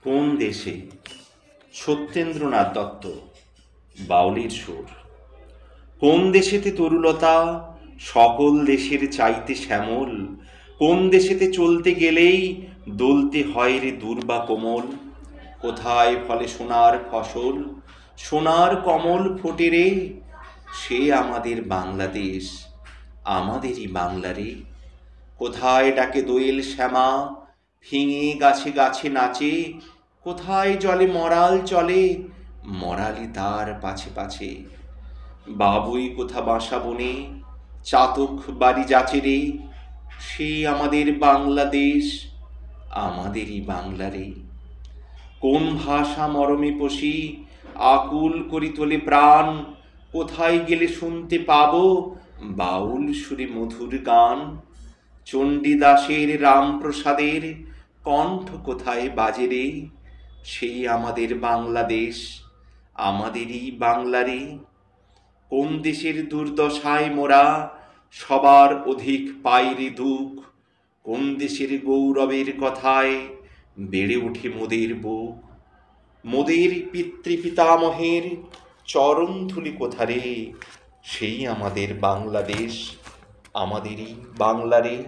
কোন দেশে? সত্যেন্দ্রনাথ দত্ত। বাউলির সুর। কোন দেশেতে তরুলতা সকল দেশের চাইতে শ্যামল? কোন দেশেতে চলতে গেলেই দলতে হয় রে দুর্বা কোমল? কোথায় ফলে সোনার ফসল, সোনার কমল ফোটে রে? সে আমাদের বাংলাদেশ, আমাদেরই বাংলা রে। কোথায় ডাকে দোয়েল শ্যামা, ফিঙে গাছে গাছে নাচে? কোথায় জলে মরাল চলে, মরালি তার পাছে পাছে? বাবুই কোথা বাসা বনে, চাতক বাড়ি যাচে রে? সে আমাদের বাংলাদেশ, আমাদেরই বাংলা রে। কোন ভাষা মরমে পশি, আকুল করি তোলে প্রাণ? কোথায় গেলে শুনতে পাবো বাউল সুরে মধুর গান? চণ্ডীদাসের রামপ্রসাদের কণ্ঠ কোথায় বাজে রে? সেই আমাদের বাংলাদেশ, আমাদেরই বাংলা রে। কোন দেশের দুর্দশায় মোরা সবার অধিক পাই রে দুঃখ? কোন দেশের গৌরবের কথায় বেড়ে ওঠে মোদের বুক? মোদের পিতৃপিতামহের চরণধুলি কোথা রে? সেই আমাদের বাংলাদেশ, আমাদেরই বাংলা রে।